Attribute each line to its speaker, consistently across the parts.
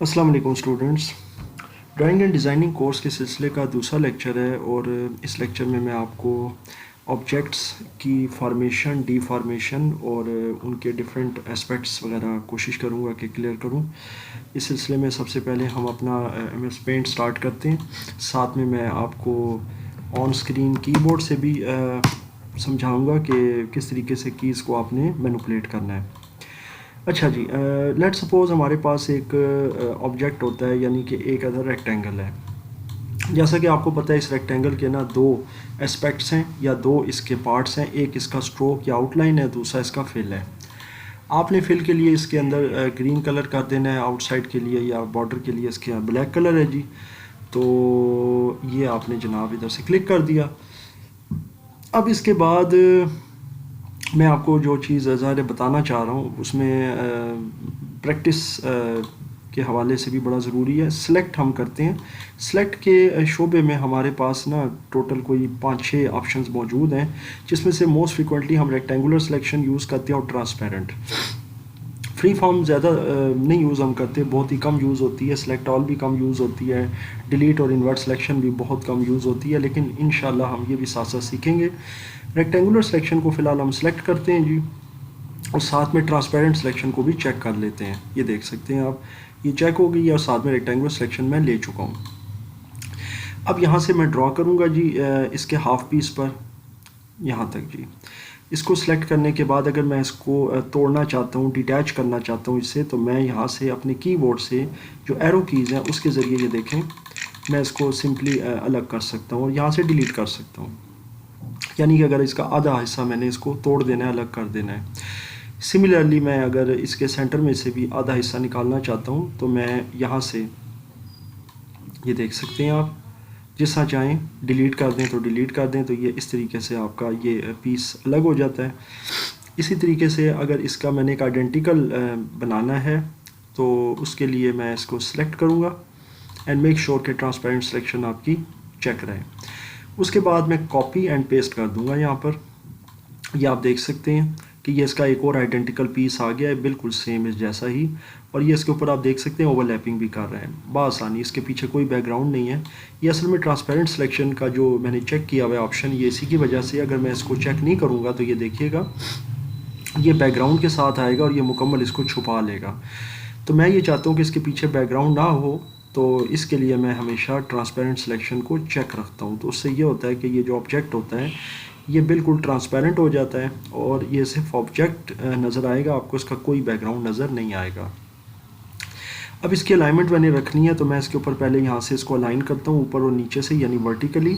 Speaker 1: अस्सलाम वालेकुम students. Drawing and designing course के सिलसिले का दूसरा लेक्चर है और इस लेक्चर में मैं आपको ऑब्जेक्ट्स की फॉर्मेशन, डीफॉर्मेशन और उनके डिफरेंट एस्पेक्ट्स वगैरह कोशिश करूँगा कि क्लियर करूँ। इस सिलसिले में सबसे पहले हम अपना MS पेंट स्टार्ट करते हैं। साथ में मैं आपको ऑन स्क्रीन कीबोर्ड से भी समझाऊँगा कि किस तरीके से कीज़ को आपने मैनिपुलेट करना है। अच्छा जी, लेट सपोज़ हमारे पास एक ऑब्जेक्ट होता है, यानी कि एक अदर रेक्टेंगल है। जैसा कि आपको पता है इस रेक्टेंगल के ना दो एस्पेक्ट्स हैं या दो इसके पार्ट्स हैं। एक इसका स्ट्रोक या आउटलाइन है, दूसरा इसका फिल है। आपने फिल के लिए इसके अंदर ग्रीन कलर कर देना है, आउटसाइड के लिए या बॉर्डर के लिए इसके ब्लैक कलर है जी। तो ये आपने जनाब इधर से क्लिक कर दिया। अब इसके बाद मैं आपको जो चीज़ ज़ाहिर बताना चाह रहा हूँ उसमें प्रैक्टिस के हवाले से भी बड़ा ज़रूरी है। सिलेक्ट हम करते हैं। सिलेक्ट के शोबे में हमारे पास ना टोटल कोई 5-6 ऑप्शंस मौजूद हैं, जिसमें से मोस्ट फ्रिक्वेंटली हम रेक्टेंगुलर सिलेक्शन यूज़ करते हैं और ट्रांसपेरेंट। फ्री फॉर्म ज़्यादा नहीं यूज़ हम करते, बहुत ही कम यूज़ होती है। सिलेक्ट ऑल भी कम यूज़ होती है। डिलीट और इन्वर्ट सिलेक्शन भी बहुत कम यूज़ होती है, लेकिन इंशाल्लाह हम ये भी साथ साथ सीखेंगे। रेक्टेंगुलर सिलेक्शन को फ़िलहाल हम सिलेक्ट करते हैं जी, और साथ में ट्रांसपेरेंट सिलेक्शन को भी चेक कर लेते हैं। ये देख सकते हैं आप, ये चेक हो गई है और साथ में रेक्टेंगुलर सिलेक्शन मैं ले चुका हूँ। अब यहाँ से मैं ड्रॉ करूँगा जी इसके हाफ पीस पर यहाँ तक जी। इसको सिलेक्ट करने के बाद अगर मैं इसको तोड़ना चाहता हूँ, डिटैच करना चाहता हूँ इससे, तो मैं यहाँ से अपने कीबोर्ड से जो एरो कीज़ हैं उसके ज़रिए ये देखें मैं इसको सिंपली अलग कर सकता हूँ और यहाँ से डिलीट कर सकता हूँ। यानी कि अगर इसका आधा हिस्सा मैंने इसको तोड़ देना है, अलग कर देना है। सिमिलरली मैं अगर इसके सेंटर में से भी आधा हिस्सा निकालना चाहता हूँ तो मैं यहाँ से ये देख सकते हैं आप, जिस तरह चाहें डिलीट कर दें तो डिलीट कर दें, तो ये इस तरीके से आपका ये पीस अलग हो जाता है। इसी तरीके से अगर इसका मैंने एक आइडेंटिकल बनाना है तो उसके लिए मैं इसको सिलेक्ट करूँगा एंड मेक श्योर कि ट्रांसपेरेंट सिलेक्शन आपकी चेक रहे। उसके बाद मैं कॉपी एंड पेस्ट कर दूँगा यहाँ पर। ये आप देख सकते हैं कि ये इसका एक और आइडेंटिकल पीस आ गया है, बिल्कुल सेम इस जैसा ही। और ये इसके ऊपर आप देख सकते हैं ओवरलैपिंग भी कर रहे हैं बआसानी, इसके पीछे कोई बैकग्राउंड नहीं है। ये असल में ट्रांसपेरेंट सिलेक्शन का जो मैंने चेक किया हुआ ऑप्शन, ये इसी की वजह से, अगर मैं इसको चेक नहीं करूँगा तो ये देखिएगा ये बैकग्राउंड के साथ आएगा और ये मुकम्मल इसको छुपा लेगा। तो मैं ये चाहता हूँ कि इसके पीछे बैकग्राउंड ना हो, तो इसके लिए मैं हमेशा ट्रांसपेरेंट सिलेक्शन को चेक रखता हूँ। तो उससे ये होता है कि ये जो ऑब्जेक्ट होता है ये बिल्कुल ट्रांसपेरेंट हो जाता है और ये सिर्फ ऑब्जेक्ट नज़र आएगा, आपको इसका कोई बैकग्राउंड नज़र नहीं आएगा। अब इसकी अलाइनमेंट मैंने रखनी है, तो मैं इसके ऊपर पहले यहाँ से इसको अलाइन करता हूँ ऊपर और नीचे से, यानी वर्टिकली।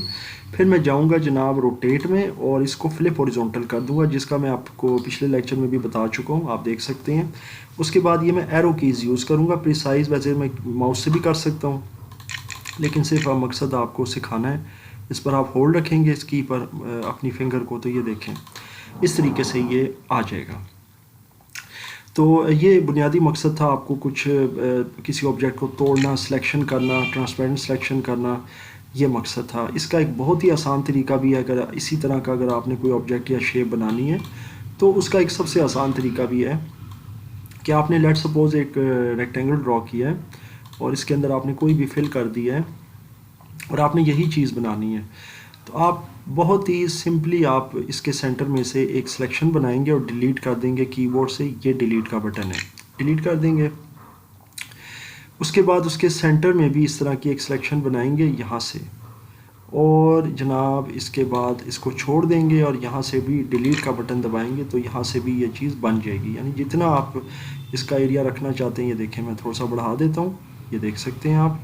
Speaker 1: फिर मैं जाऊँगा जनाब रोटेट में और इसको फ्लिप हॉरिजॉन्टल कर दूँगा, जिसका मैं आपको पिछले लेक्चर में भी बता चुका हूँ, आप देख सकते हैं। उसके बाद ये मैं एरो कीज़ यूज़ करूँगा। प्रिसाइज़ वैसे मैं माउस से भी कर सकता हूँ, लेकिन सिर्फ मकसद आपको सिखाना है। इस पर आप होल्ड रखेंगे इस की पर अपनी फिंगर को, तो ये देखें इस तरीके से ये आ जाएगा। तो ये बुनियादी मकसद था, आपको कुछ किसी ऑब्जेक्ट को तोड़ना, सिलेक्शन करना, ट्रांसपेरेंट सिलेक्शन करना, ये मकसद था। इसका एक बहुत ही आसान तरीका भी है। अगर इसी तरह का अगर आपने कोई ऑब्जेक्ट या शेप बनानी है तो उसका एक सबसे आसान तरीका भी है कि आपने लेट सपोज़ एक रेक्टेंगल ड्रॉ किया है और इसके अंदर आपने कोई भी फिल कर दिया है और आपने यही चीज़ बनानी है, तो आप बहुत ही सिंपली आप इसके सेंटर में से एक सिलेक्शन बनाएंगे और डिलीट कर देंगे कीबोर्ड से। ये डिलीट का बटन है, डिलीट कर देंगे। उसके बाद उसके सेंटर में भी इस तरह की एक सिलेक्शन बनाएंगे यहाँ से, और जनाब इसके बाद इसको छोड़ देंगे और यहाँ से भी डिलीट का बटन दबाएंगे, तो यहाँ से भी ये चीज़ बन जाएगी। यानी जितना आप इसका एरिया रखना चाहते हैं, ये देखें मैं थोड़ा सा बढ़ा देता हूँ, ये देख सकते हैं आप।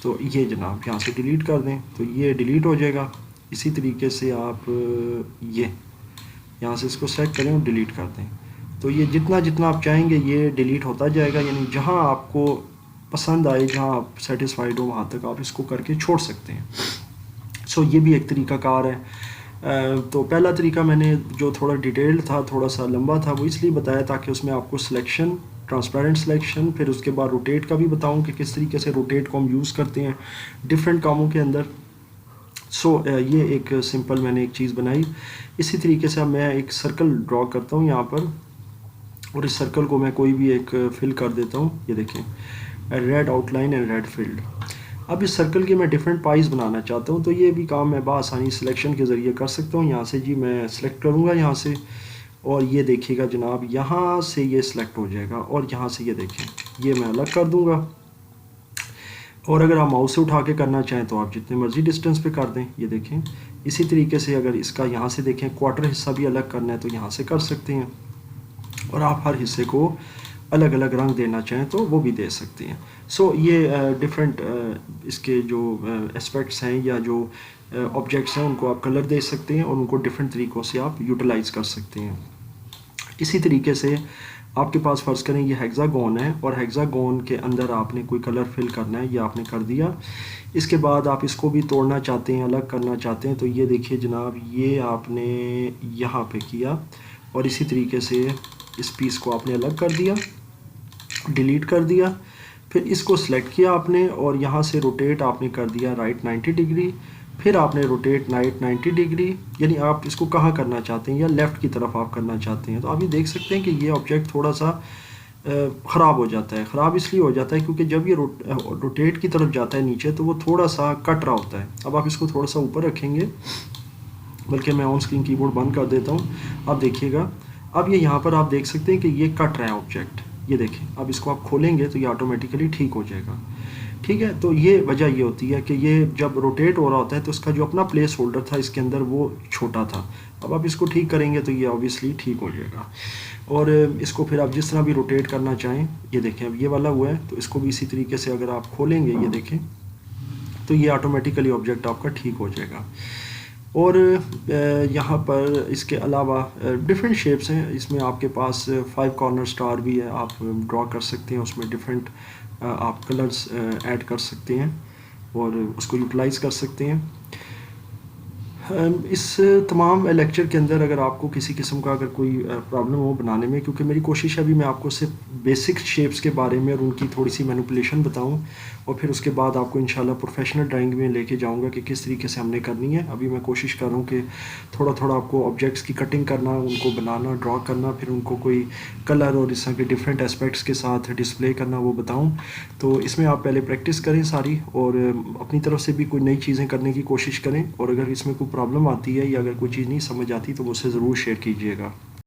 Speaker 1: तो ये जनाब यहाँ से डिलीट कर दें तो ये डिलीट हो जाएगा। इसी तरीके से आप ये यहाँ से इसको सेलेक्ट करें और डिलीट कर दें, तो ये जितना जितना आप चाहेंगे ये डिलीट होता जाएगा। यानी जहाँ आपको पसंद आए, जहाँ आप सेटिस्फाइड हो, वहाँ तक आप इसको करके छोड़ सकते हैं। सो ये भी एक तरीका कार है। तो पहला तरीका मैंने जो थोड़ा डिटेल्ड था, थोड़ा सा लंबा था, वो इसलिए बताया ताकि उसमें आपको सिलेक्शन, ट्रांसपेरेंट सिलेक्शन, फिर उसके बाद रोटेट का भी बताऊं कि किस तरीके से रोटेट को हम यूज़ करते हैं डिफरेंट कामों के अंदर। ये एक सिंपल मैंने एक चीज़ बनाई। इसी तरीके से अब मैं एक सर्कल ड्रॉ करता हूँ यहाँ पर, और इस सर्कल को मैं कोई भी एक फिल कर देता हूँ। ये देखें red out line and red field. اب اس سرکل کے میں ڈفرینٹ پائز بنانا چاہتا ہوں، تو یہ بھی کام میں بآسانی سلیکشن کے ذریعے کر سکتا ہوں. یہاں سے جی میں سلیکٹ کروں گا یہاں سے، اور یہ دیکھیے گا جناب یہاں سے یہ سلیکٹ ہو جائے گا، اور یہاں سے یہ دیکھیں یہ میں الگ کر دوں گا. اور اگر آپ ماؤس سے اٹھا کے کرنا چاہیں تو آپ جتنے مرضی ڈسٹینس پہ کر دیں. یہ دیکھیں اسی طریقے سے اگر اس کا یہاں سے دیکھیں کوارٹر حصہ بھی الگ کرنا ہے تو یہاں سے کر سکتے ہیں، اور آپ ہر حصے کو الگ الگ رنگ دینا چاہیں تو وہ بھی دے سکتے ہیں. سو یہ ڈفرینٹ اس کے جو اسپیکٹس ہیں یا جو آبجیکٹس ہیں ان کو آپ کلر دے سکتے ہیں، اور ان کو ڈفرینٹ طریقوں سے آپ یوٹیلائز کر سکتے ہیں. اسی طریقے سے آپ کے پاس فرض کریں یہ ہیگزاگون ہے، اور ہیگزاگون کے اندر آپ نے کوئی کلر فل کرنا ہے، یہ آپ نے کر دیا. اس کے بعد آپ اس کو بھی توڑنا چاہتے ہیں، الگ کرنا چاہتے ہیں، تو یہ دیکھیے جناب یہ آپ نے یہاں پہ کیا، اور اسی طریقے سے اس پیس کو آپ نے الگ کر دیا، ڈیلیٹ کر دیا. پھر اس کو سلیکٹ کیا آپ نے، اور یہاں سے روٹیٹ آپ نے کر دیا رائٹ 90 ڈگری. پھر آپ نے روٹیٹ 90 ڈگری، یعنی آپ اس کو کہاں کرنا چاہتے ہیں، یا لیفٹ کی طرف آپ کرنا چاہتے ہیں. تو آپ یہ دیکھ سکتے ہیں کہ یہ آبجیکٹ تھوڑا سا خراب ہو جاتا ہے. خراب اس لیے ہو جاتا ہے کیونکہ جب یہ روٹیٹ کی طرف جاتا ہے نیچے تو وہ تھوڑا سا کٹ رہا ہوتا ہے. اب آپ اس کو تھوڑا سا اوپر رکھیں گے، بلکہ میں آن اسکرین کی بورڈ بند کر دیتا ہوں. آپ دیکھیے گا اب یہ یہاں پر آپ دیکھ سکتے ہیں کہ یہ کٹ رہا ہے آبجیکٹ. یہ دیکھیں اب اس کو آپ کھولیں گے تو یہ آٹومیٹیکلی ٹھیک ہو جائے گا. ٹھیک ہے، تو یہ وجہ یہ ہوتی ہے کہ یہ جب روٹیٹ ہو رہا ہوتا ہے تو اس کا جو اپنا پلیس ہولڈر تھا اس کے اندر وہ چھوٹا تھا. اب آپ اس کو ٹھیک کریں گے تو یہ اوبیسلی ٹھیک ہو جائے گا. اور اس کو پھر آپ جس طرح بھی روٹیٹ کرنا چاہیں، یہ دیکھیں اب یہ والا ہوا ہے تو اس کو بھی اسی طریقے سے اگر آپ کھولیں گے یہ دیکھیں تو یہ آٹومیٹیکلی آبجیکٹ آپ کا ٹھیک ہو جائے گا. اور یہاں پر اس کے علاوہ ڈفرینٹ شیپس ہیں. اس میں آپ کے پاس 5 کارنر سٹار بھی ہے، آپ ڈرا کر سکتے ہیں. اس میں ڈفرینٹ آپ کلرز ایڈ کر سکتے ہیں اور اس کو یوٹیلائز کر سکتے ہیں. اس تمام لیکچر کے اندر اگر آپ کو کسی قسم کا اگر کوئی پرابلم ہو بنانے میں، کیونکہ میری کوشش ہے ابھی میں آپ کو صرف بیسک شیپس کے بارے میں اور ان کی تھوڑی سی مینوپولیشن بتاؤں، اور پھر اس کے بعد آپ کو انشاءاللہ پروفیشنل ڈرائنگ میں لے کے جاؤں گا کہ کس طریقے سے ہم نے کرنی ہے. ابھی میں کوشش کر رہا ہوں کہ تھوڑا تھوڑا آپ کو آبجیکٹس کی کٹنگ کرنا، ان کو بنانا، ڈرا کرنا، پھر ان کو کوئی کلر اور اس طرح کے ڈفرینٹ اسپیکٹس کے ساتھ ڈسپلے کرنا وہ بتاؤں. تو اس میں آپ پہلے پریکٹس کریں ساری، اور اپنی طرف سے بھی کوئی نئی چیزیں کرنے کی کوشش کریں. اور اگر اس میں کوئی پرابلم آتی ہے یا اگر کوئی چیز نہیں سمجھ آتی تو مجھ سے ضرور شیئر کیجیے گا.